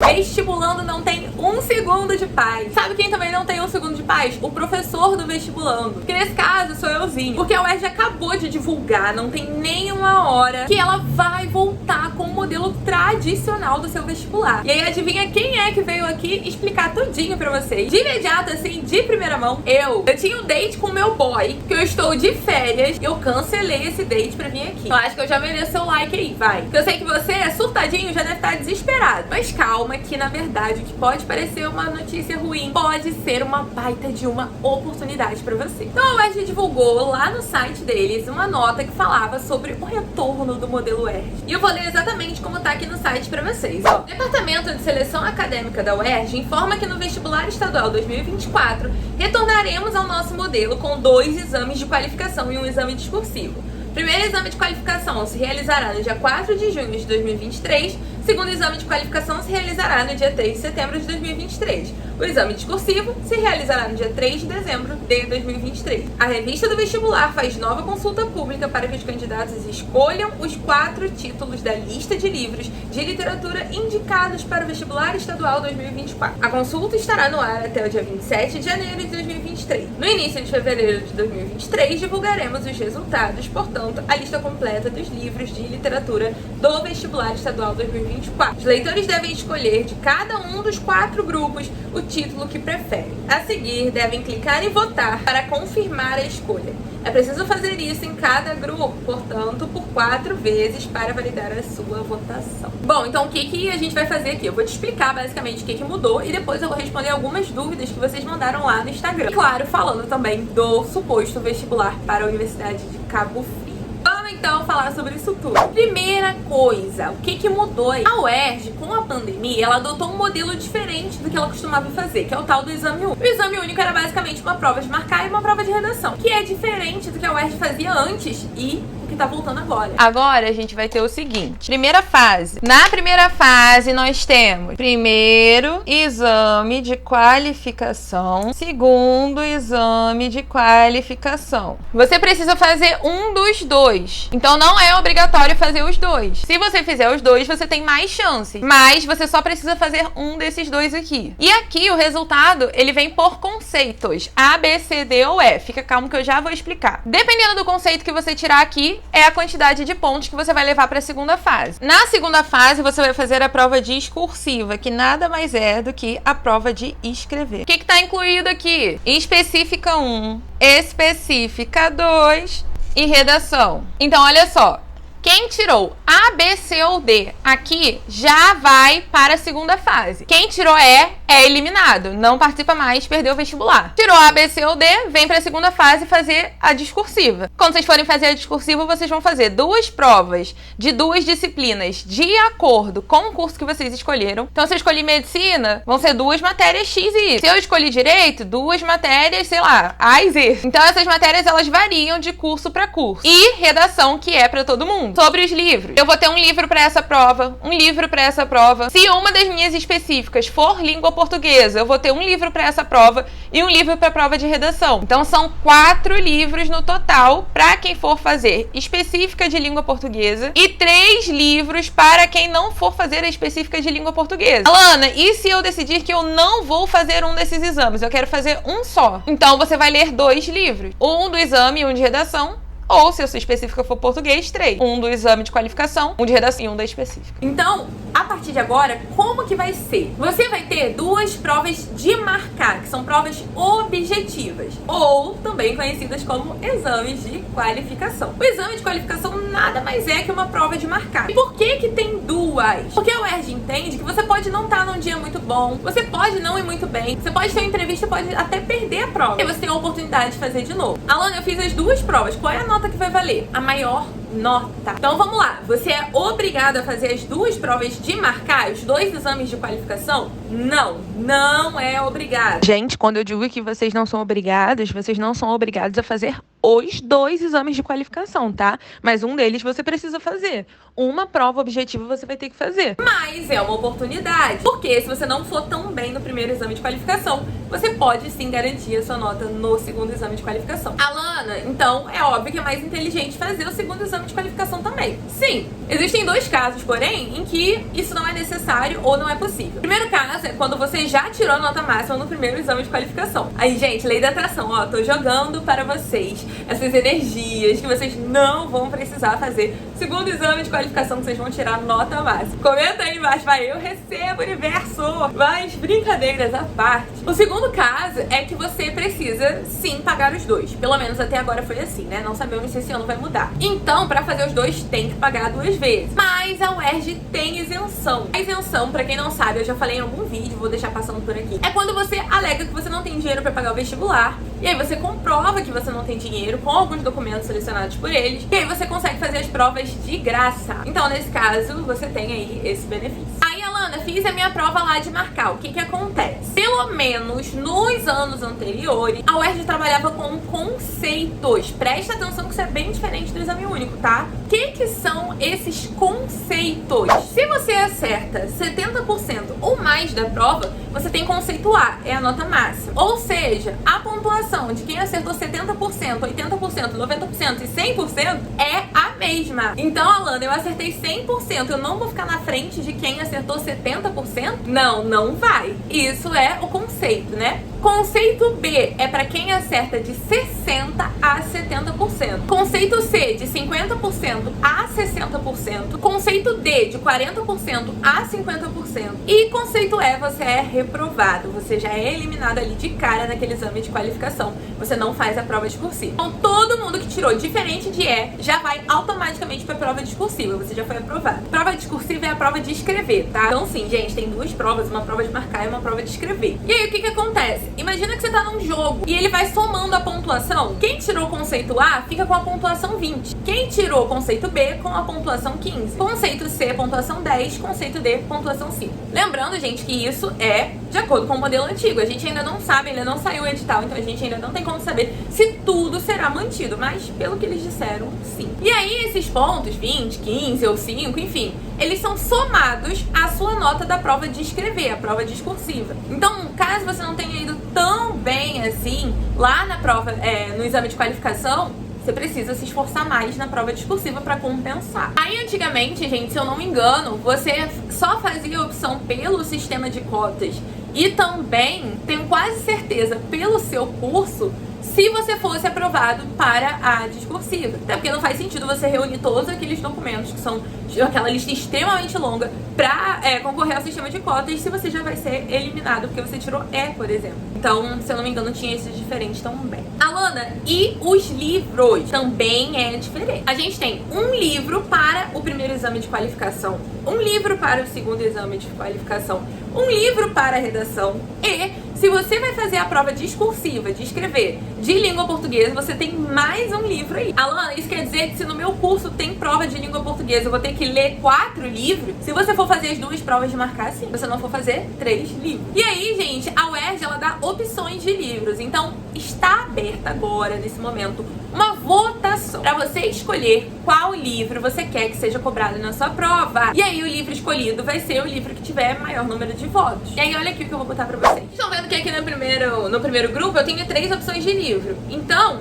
Vestibulando não tem um segundo de paz. Sabe quem também não tem um segundo de paz? O professor do vestibulando. Que nesse caso sou euzinho. Porque a UERJ acabou de divulgar, não tem nenhuma hora, que ela vai voltar com o modelo tradicional do seu vestibular. E aí adivinha quem é que veio aqui explicar tudinho pra vocês? De imediato, assim, de primeira mão, eu tinha um date com o meu boy, que eu estou de férias, eu cancelei esse date pra vir aqui. Eu acho que eu já mereço seu like aí, vai. Porque eu sei que você é surtadinho, já deve estar desesperado. Mas calma, que na verdade o que pode parecer uma notícia ruim pode ser uma baita de uma oportunidade pra você. Então a UERJ divulgou lá no site deles uma nota que falava sobre o retorno do modelo UERJ. E eu vou ler exatamente como tá aqui no site pra vocês, ó. O Departamento de Seleção Acadêmica da UERJ informa que no vestibular estadual 2024 retornaremos ao nosso modelo com 2 exames de qualificação e um exame discursivo. O primeiro exame de qualificação se realizará no dia 4 de junho de 2023, o segundo exame de qualificação se realizará no dia 3 de setembro de 2023. O exame discursivo se realizará no dia 3 de dezembro de 2023. A revista do vestibular faz nova consulta pública para que os candidatos escolham os 4 títulos da lista de livros de literatura indicados para o vestibular estadual 2024. A consulta estará no ar até o dia 27 de janeiro de 2023. No início de fevereiro de 2023, divulgaremos os resultados, portanto, a lista completa dos livros de literatura do vestibular estadual 2024. Os leitores devem escolher de cada um dos 4 grupos o título que preferem. A seguir, devem clicar em votar para confirmar a escolha. É preciso fazer isso em cada grupo, portanto, por 4 vezes para validar a sua votação. Bom, então o que a gente vai fazer aqui? Eu vou te explicar basicamente o que mudou e depois eu vou responder algumas dúvidas que vocês mandaram lá no Instagram. E claro, falando também do suposto vestibular para a Universidade de Cabo Frio. Então falar sobre isso tudo. Primeira coisa, o que mudou aí? A UERJ, com a pandemia, ela adotou um modelo diferente do que ela costumava fazer, que é o tal do exame único. O exame único era basicamente uma prova de marcar e uma prova de redação, que é diferente do que a UERJ fazia antes e o que tá voltando agora. Agora a gente vai ter o seguinte, primeira fase. Na primeira fase nós temos primeiro exame de qualificação, segundo exame de qualificação. Você precisa fazer um dos dois. Então não é obrigatório fazer os dois. Se você fizer os dois, você tem mais chance. Mas você só precisa fazer um desses dois aqui. E aqui o resultado, ele vem por conceitos. A, B, C, D ou E. Fica calmo que eu já vou explicar. Dependendo do conceito que você tirar aqui, é a quantidade de pontos que você vai levar para a segunda fase. Na segunda fase, você vai fazer a prova discursiva, que nada mais é do que a prova de escrever. O que está incluído aqui? Específica 1, específica 2 e redação. Então, olha só. Quem tirou A, B, C ou D aqui já vai para a segunda fase. Quem tirou E é eliminado, não participa mais, perdeu o vestibular. Tirou A, B, C ou D, vem para a segunda fase fazer a discursiva. Quando vocês forem fazer a discursiva, vocês vão fazer 2 provas de 2 disciplinas de acordo com o curso que vocês escolheram. Então, se eu escolhi medicina, vão ser 2 matérias X e Y. Se eu escolhi direito, 2 matérias, sei lá, A e Z. Então, essas matérias, elas variam de curso para curso. E redação, que é para todo mundo. Sobre os livros, eu vou ter um livro para essa prova, um livro para essa prova. Se uma das minhas específicas for língua portuguesa, eu vou ter um livro para essa prova e um livro para a prova de redação. Então são 4 livros no total para quem for fazer específica de língua portuguesa e 3 livros para quem não for fazer a específica de língua portuguesa. Alana, e se eu decidir que eu não vou fazer um desses exames? Eu quero fazer um só. Então você vai ler 2 livros. Um do exame e um de redação. Ou, se a sua específica for português, 3. Um do exame de qualificação, um de redação e um da específica. Então, a partir de agora, como que vai ser? Você vai ter 2 provas de marcar, que são provas objetivas, ou também conhecidas como exames de qualificação. O exame de qualificação nada mais é que uma prova de marcar. E por que tem 2? Porque a UERJ entende que você pode não estar num dia muito bom, você pode não ir muito bem, você pode ter uma entrevista, pode até perder a prova. E você tem a oportunidade de fazer de novo. Alana, eu fiz as 2 provas. Qual é a nota que vai valer? A maior nota. Então vamos lá, você é obrigado a fazer as 2 provas de marcar, os 2 exames de qualificação? Não, não é obrigado. Gente, quando eu digo que vocês não são obrigados a fazer os 2 exames de qualificação, tá? Mas um deles você precisa fazer. Uma prova objetiva você vai ter que fazer. Mas é uma oportunidade, porque se você não for tão bem no primeiro exame de qualificação, você pode sim garantir a sua nota no segundo exame de qualificação. Alana, então é óbvio que é mais inteligente fazer o segundo exame de qualificação também. Sim, existem 2 casos, porém, em que isso não é necessário ou não é possível. O primeiro caso é quando você já tirou a nota máxima no primeiro exame de qualificação. Aí, gente, lei da atração, ó, tô jogando para vocês essas energias que vocês não vão precisar fazer segundo exame de qualificação, que vocês vão tirar nota máxima. Comenta aí embaixo, vai, eu recebo, universo! Mas brincadeiras à parte. O segundo caso é que você precisa sim pagar os 2. Pelo menos até agora foi assim, né? Não sabemos se esse ano vai mudar. Então, pra fazer os 2, tem que pagar 2 vezes. Mas a UERJ tem isenção. A isenção, pra quem não sabe, eu já falei em algum vídeo, vou deixar passando por aqui. É quando você alega que você não tem dinheiro pra pagar o vestibular, e aí você comprova que você não tem dinheiro com alguns documentos selecionados por eles, e aí você consegue fazer as provas de graça. Então, nesse caso, você tem aí esse benefício. Aí, Alana, fiz a minha prova lá de marcar. O que que acontece? Pelo menos nos anos anteriores, a UERJ trabalhava com conceitos. Presta atenção que isso é bem diferente do exame único, tá? O que que são esses conceitos? Se você acerta 70% ou mais da prova, você tem conceito A, é a nota máxima. Ou seja, a pontuação de quem acertou 70%, 80%, 90% e 100% é a mesma. Então, Alana, eu acertei 100%, eu não vou ficar na frente de quem acertou 70%? Não, não vai. Isso é o conceito, né? Conceito B é para quem acerta de 60% a 70%. Conceito C de 50% a 60%. Conceito D de 40% a 50%. E conceito E, você é reprovado. Você já é eliminado ali de cara naquele exame de qualificação. Você não faz a prova discursiva. Então, todo mundo que tirou diferente de E já vai automaticamente para a prova discursiva. Você já foi aprovado. Prova discursiva é a prova de escrever, tá? Então, sim, gente, tem 2 provas. Uma prova de marcar e uma prova de escrever. E aí, o que que acontece? Imagina que você tá num jogo e ele vai somando a pontuação. Quem tirou o conceito A fica com a pontuação 20. Quem tirou o conceito B com a pontuação 15. Conceito C, pontuação 10. Conceito D, pontuação 5. Lembrando, gente, que isso é de acordo com o modelo antigo. A gente ainda não sabe, ainda não saiu o edital, então a gente ainda não tem como saber se tudo será mantido. Mas, pelo que eles disseram, sim. E aí, esses pontos, 20, 15 ou 5, enfim, eles são somados à sua nota da prova de escrever, a prova discursiva. Então, caso você não tenha ido tão bem assim lá na prova, no exame de qualificação, você precisa se esforçar mais na prova discursiva para compensar. Aí, antigamente, gente, se eu não me engano, você só fazia opção pelo sistema de cotas e também, tenho quase certeza, pelo seu curso, se você fosse aprovado para a discursiva. Até porque não faz sentido você reunir todos aqueles documentos, que são aquela lista extremamente longa, para concorrer ao sistema de cotas, se você já vai ser eliminado, porque você tirou E, por exemplo. Então, se eu não me engano, tinha esses diferentes também. Alana, e os livros? Também é diferente. A gente tem um livro para o primeiro exame de qualificação, um livro para o segundo exame de qualificação, um livro para a redação e, se você vai fazer a prova discursiva, de escrever, de língua portuguesa, você tem mais um livro aí. Alana, isso quer dizer que se no meu curso tem prova de língua portuguesa, eu vou ter que ler 4 livros? Se você for fazer as 2 provas de marcar, sim. Se você não for fazer, 3 livros. E aí, gente, a UERJ, ela dá opções de livros. Então, está aberta agora, nesse momento, uma votação para você escolher qual livro você quer que seja cobrado na sua prova. E aí, o livro escolhido vai ser o livro que tiver maior número de votos. E aí, olha aqui o que eu vou botar pra vocês. Estão vendo que aqui no primeiro grupo eu tenho 3 opções de livro. Então,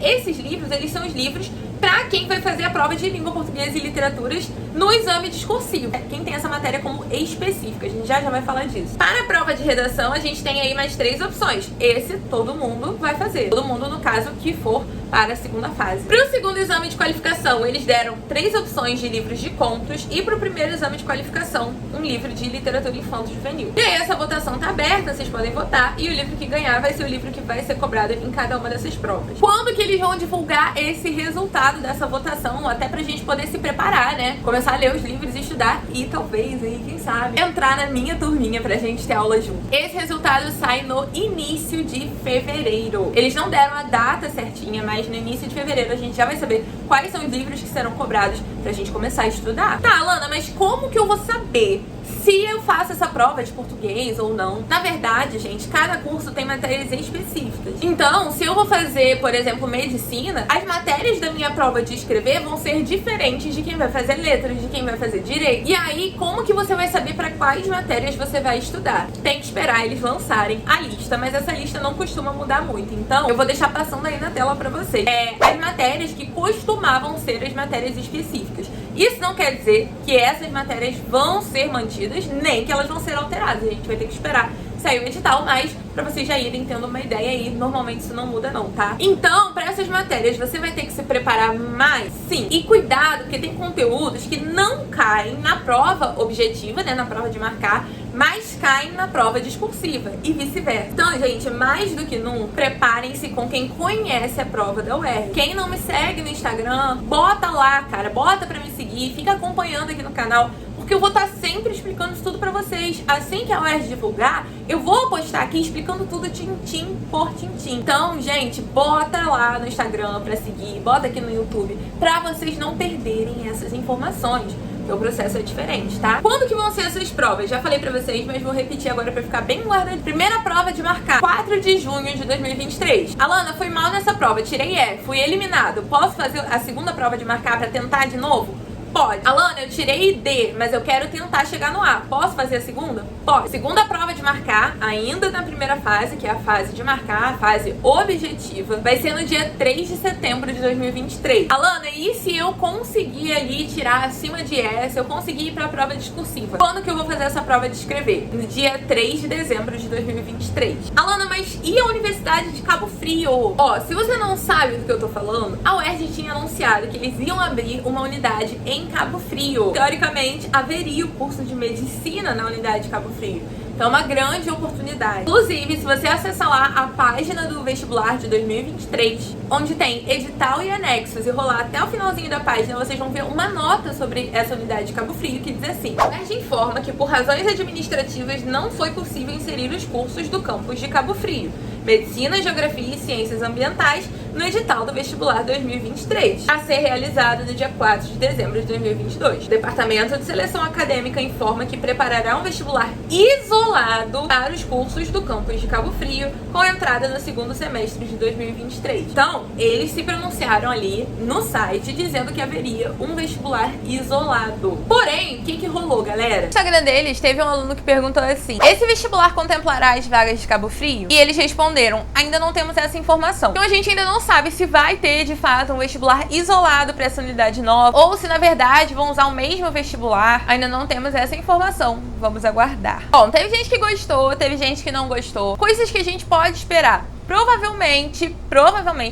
esses livros, eles são os livros para quem vai fazer a prova de língua portuguesa e literaturas no exame discursivo. Quem tem essa matéria como específica, a gente já vai falar disso. Para a prova de redação, a gente tem aí mais 3 opções. Esse todo mundo vai fazer. Todo mundo, no caso, que for para a segunda fase. Para o segundo exame de qualificação, eles deram 3 opções de livros de contos e para o primeiro exame de qualificação, um livro de literatura infanto-juvenil. E aí, essa votação tá aberta, vocês podem votar e o livro que ganhar vai ser o livro que vai ser cobrado em cada uma dessas provas. Quando que eles vão divulgar esse resultado dessa votação? Até pra gente poder se preparar, né? Começar a ler os livros e estudar e talvez aí, quem sabe, entrar na minha turminha pra gente ter aula junto. Esse resultado sai no início de fevereiro. Eles não deram a data certinha, mas no início de fevereiro a gente já vai saber quais são os livros que serão cobrados pra gente começar a estudar. Tá, Alana, mas como que eu vou saber se eu faço essa prova de português ou não? Na verdade, gente, cada curso tem matérias específicas. Então, se eu vou fazer, por exemplo, medicina, as matérias da minha prova de escrever vão ser diferentes de quem vai fazer letras, de quem vai fazer direito. E aí, como que você vai saber para quais matérias você vai estudar? Tem que esperar eles lançarem a lista, mas essa lista não costuma mudar muito. Então, eu vou deixar passando aí na tela para vocês. As matérias que costumavam ser as matérias específicas. Isso não quer dizer que essas matérias vão ser mantidas, nem que elas vão ser alteradas. A gente vai ter que esperar sair o edital, mas pra vocês já irem tendo uma ideia aí, normalmente isso não muda não, tá? Então, pra essas matérias, você vai ter que se preparar mais, sim. E cuidado, porque tem conteúdos que não caem na prova objetiva, né, na prova de marcar, mas caem na prova discursiva e vice-versa. Então, gente, mais do que nunca, preparem-se com quem conhece a prova da UERJ. Quem não me segue no Instagram, bota lá, cara, bota pra me seguir, fica acompanhando aqui no canal, porque eu vou estar sempre explicando isso tudo pra vocês. Assim que a UERJ divulgar, eu vou postar aqui explicando tudo tintim por tintim. Então, gente, bota lá no Instagram pra seguir, bota aqui no YouTube, pra vocês não perderem essas informações. O processo é diferente, tá? Quando que vão ser essas provas? Já falei pra vocês, mas vou repetir agora pra ficar bem guardado. Primeira prova de marcar, 4 de junho de 2023. Alana, foi mal nessa prova, tirei E, fui eliminado. Posso fazer a segunda prova de marcar pra tentar de novo? Pode. Alana, eu tirei D, mas eu quero tentar chegar no A. Posso fazer a segunda? Pode. Segunda prova de marcar, ainda na primeira fase, que é a fase de marcar, a fase objetiva, vai ser no dia 3 de setembro de 2023. Alana, e se eu conseguir ali tirar acima de E, se eu conseguir ir pra prova discursiva? Quando que eu vou fazer essa prova de escrever? No dia 3 de dezembro de 2023. Alana, mas e a Universidade de Cabo Frio? Ó, se você não sabe do que eu tô falando, a UERJ tinha anunciado que eles iam abrir uma unidade em Cabo Frio. Teoricamente, haveria o curso de medicina na unidade de Cabo Frio. Então é uma grande oportunidade. Inclusive, se você acessar lá a página do vestibular de 2023, onde tem edital e anexos, e rolar até o finalzinho da página, vocês vão ver uma nota sobre essa unidade de Cabo Frio que diz assim: a UERJ informa que por razões administrativas não foi possível inserir os cursos do campus de Cabo Frio, Medicina, Geografia e Ciências Ambientais, no edital do vestibular 2023, a ser realizado no dia 4 de dezembro de 2022. O Departamento de Seleção Acadêmica informa que preparará um vestibular isolado para os cursos do campus de Cabo Frio, com entrada no segundo semestre de 2023. Então, eles se pronunciaram ali no site dizendo que haveria um vestibular isolado. Porém, o que rolou, galera? No Instagram deles, teve um aluno que perguntou assim: esse vestibular contemplará as vagas de Cabo Frio? E eles responderam: ainda não temos essa informação. Então a gente ainda não sabe se vai ter, de fato, um vestibular isolado para essa unidade nova, ou se, na verdade, vão usar o mesmo vestibular. Ainda não temos essa informação. Vamos aguardar. Bom, teve gente que gostou, teve gente que não gostou. Coisas que a gente pode esperar. Provavelmente,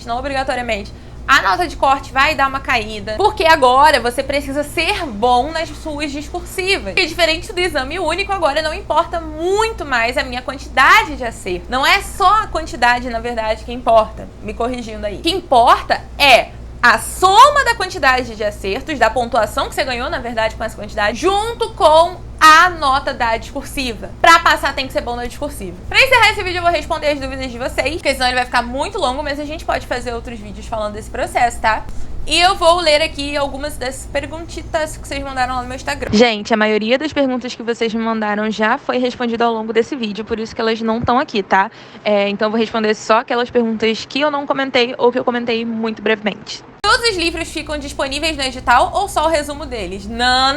não obrigatoriamente, a nota de corte vai dar uma caída, porque agora você precisa ser bom nas suas discursivas. E diferente do exame único, agora não importa muito mais a minha quantidade de acerto. Não é só a quantidade, na verdade, que importa. Me corrigindo aí. O que importa é a soma da quantidade de acertos, da pontuação que você ganhou, na verdade, com essa quantidade, junto com a nota da discursiva. Pra passar tem que ser bom na discursiva. Pra encerrar esse vídeo eu vou responder as dúvidas de vocês, porque senão ele vai ficar muito longo, mas a gente pode fazer outros vídeos falando desse processo, tá? E eu vou ler aqui algumas das perguntitas que vocês mandaram lá no meu Instagram. Gente, a maioria das perguntas que vocês me mandaram já foi respondida ao longo desse vídeo, por isso que elas não estão aqui, tá? Então eu vou responder só aquelas perguntas que eu não comentei ou que eu comentei muito brevemente. Todos os livros ficam disponíveis no edital ou só o resumo deles? Não.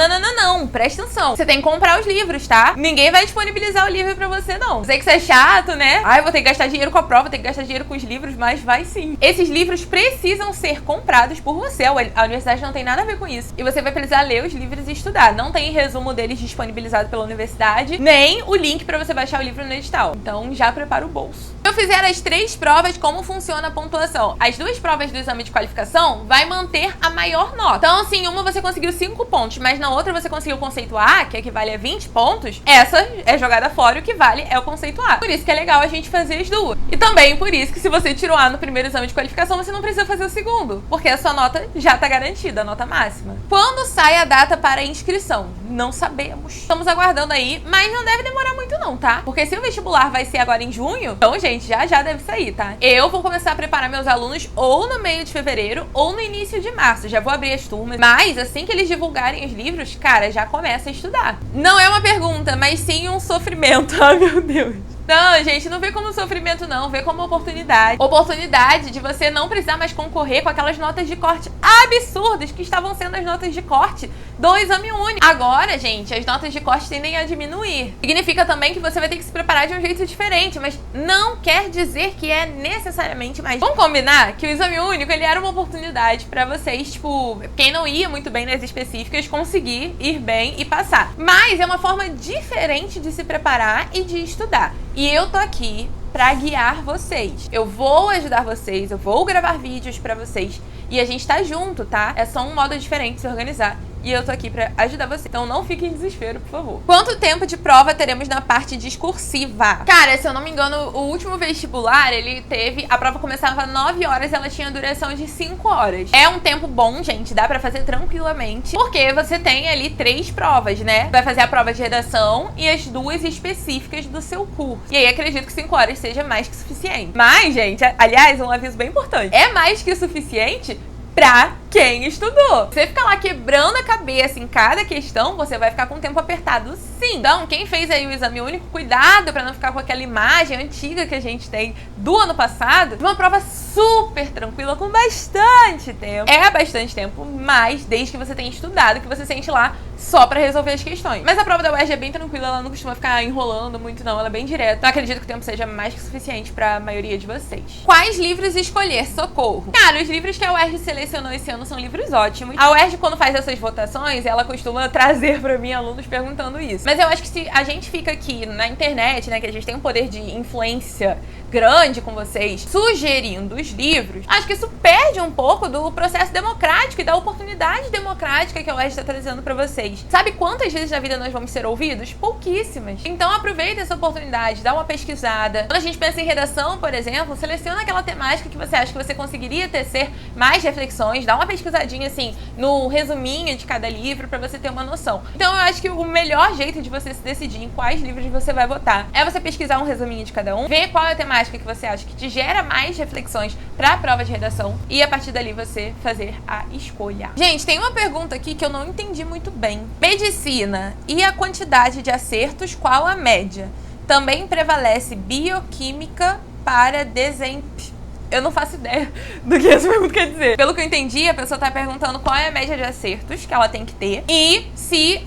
Presta atenção. Você tem que comprar os livros, tá? Ninguém vai disponibilizar o livro pra você, não. Sei que isso é chato, né? Ai, vou ter que gastar dinheiro com a prova, vou ter que gastar dinheiro com os livros, mas vai sim. Esses livros precisam ser comprados por você. A universidade não tem nada a ver com isso. E você vai precisar ler os livros e estudar. Não tem resumo deles disponibilizado pela universidade, nem o link pra você baixar o livro no edital. Então já prepara o bolso. Se eu fizer as 3 provas, como funciona a pontuação? As 2 provas do exame de qualificação vai manter a maior nota. Então, se em uma você conseguiu 5 pontos, mas na outra você conseguiu o conceito A, que equivale a 20 pontos, essa é jogada fora e o que vale é o conceito A. Por isso que é legal a gente fazer as duas. E também por isso que se você tirou A no primeiro exame de qualificação, você não precisa fazer o segundo, porque a sua nota já tá garantida, a nota máxima. Quando sai a data para a inscrição? Não sabemos. Estamos aguardando aí, mas não deve demorar muito não, tá? Porque se o vestibular vai ser agora em junho, então, gente, já deve sair, tá? Eu vou começar a preparar meus alunos ou no meio de fevereiro ou no início de março. Já vou abrir as turmas. Mas assim que eles divulgarem os livros, cara, já começa a estudar. Não é uma pergunta, mas sim um sofrimento. Ai, meu Deus. Não, gente, não vê como sofrimento não, vê como oportunidade. Oportunidade de você não precisar mais concorrer com aquelas notas de corte absurdas que estavam sendo as notas de corte do Exame Único. Agora, gente, as notas de corte tendem a diminuir. Significa também que você vai ter que se preparar de um jeito diferente, mas não quer dizer que é necessariamente mais. Vamos combinar que o Exame Único, ele era uma oportunidade pra vocês, tipo, quem não ia muito bem nas específicas, conseguir ir bem e passar. Mas é uma forma diferente de se preparar e de estudar. E eu tô aqui pra guiar vocês. Eu vou ajudar vocês, eu vou gravar vídeos pra vocês e a gente tá junto, tá? É só um modo diferente de se organizar. E eu tô aqui pra ajudar você. Então não fique em desespero, por favor. Quanto tempo de prova teremos na parte discursiva? Cara, se eu não me engano, o último vestibular, ele teve... A prova começava às 9 horas, ela tinha duração de 5 horas. É um tempo bom, gente. Dá pra fazer tranquilamente. Porque você tem ali 3 provas, né? Vai fazer a prova de redação e as 2 específicas do seu curso. E aí acredito que 5 horas seja mais que suficiente. Mas, gente, aliás, um aviso bem importante. É mais que suficiente pra quem estudou. Você ficar lá quebrando a cabeça em cada questão, você vai ficar com o tempo apertado, sim. Então, quem fez aí o Exame Único, cuidado pra não ficar com aquela imagem antiga que a gente tem do ano passado, de uma prova super tranquila, com bastante tempo. É bastante tempo, mas desde que você tenha estudado, que você sente lá só pra resolver as questões. Mas a prova da UERJ é bem tranquila, ela não costuma ficar enrolando muito não, ela é bem direta. Então acredito que o tempo seja mais que suficiente pra maioria de vocês. Quais livros escolher? Socorro! Cara, os livros que a UERJ selecionou esse ano são livros ótimos. A UERJ, quando faz essas votações, ela costuma trazer pra mim alunos perguntando isso. Mas eu acho que se a gente fica aqui na internet, né, que a gente tem um poder de influência grande com vocês, sugerindo os livros, acho que isso perde um pouco do processo democrático e da oportunidade democrática que a UERJ está trazendo pra vocês. Sabe quantas vezes na vida nós vamos ser ouvidos? Pouquíssimas. Então aproveita essa oportunidade, dá uma pesquisada. Quando a gente pensa em redação, por exemplo, seleciona aquela temática que você acha que você conseguiria tecer mais reflexões, dá uma pesquisadinha assim no resuminho de cada livro pra você ter uma noção. Então eu acho que o melhor jeito de você se decidir em quais livros você vai votar é você pesquisar um resuminho de cada um, ver qual é a temática que você acha que te gera mais reflexões pra prova de redação e a partir dali você fazer a escolha. Gente, tem uma pergunta aqui que eu não entendi muito bem. Medicina e a quantidade de acertos, qual a média? Também prevalece bioquímica para desempenho. Eu não faço ideia do que essa pergunta quer dizer. Pelo que eu entendi, a pessoa tá perguntando qual é a média de acertos que ela tem que ter e se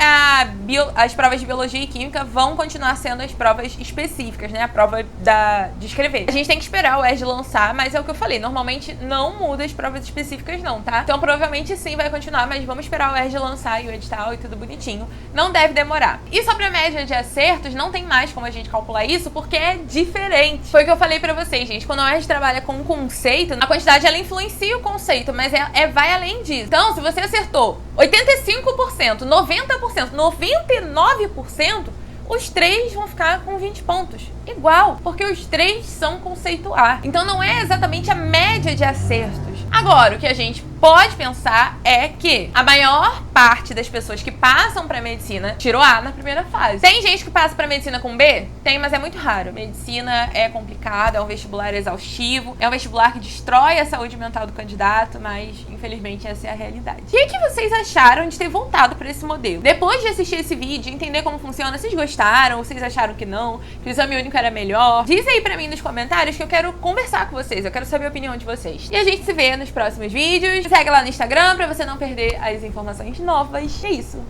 as provas de biologia e química vão continuar sendo as provas específicas, né? A prova de escrever. A gente tem que esperar o UERJ lançar, mas é o que eu falei, normalmente não muda as provas específicas não, tá? Então provavelmente sim vai continuar, mas vamos esperar o UERJ lançar e o edital e tudo bonitinho. Não deve demorar. E sobre a média de acertos, não tem mais como a gente calcular isso, porque é diferente. Foi o que eu falei pra vocês, gente. Quando a UERJ trabalha com conceito, a quantidade ela influencia o conceito, mas vai além disso. Então, se você acertou 85%, 90%, 99%, os 3 vão ficar com 20 pontos. Igual, porque os 3 são conceito A. Então não é exatamente a média de acertos. Agora, o que a gente pode pensar é que a maior parte das pessoas que passam pra medicina tirou A na primeira fase. Tem gente que passa pra medicina com B? Tem, mas é muito raro. Medicina é complicado, é um vestibular exaustivo, é um vestibular que destrói a saúde mental do candidato, mas infelizmente essa é a realidade. O que vocês acharam de ter voltado pra esse modelo? Depois de assistir esse vídeo, entender como funciona, vocês gostaram? Ou vocês acharam que não? Que o Exame Único era melhor? Diz aí pra mim nos comentários que eu quero conversar com vocês, eu quero saber a opinião de vocês. E a gente se vê nos próximos vídeos. Me segue lá no Instagram pra você não perder as informações novas. É isso.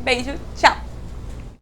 Beijo, tchau!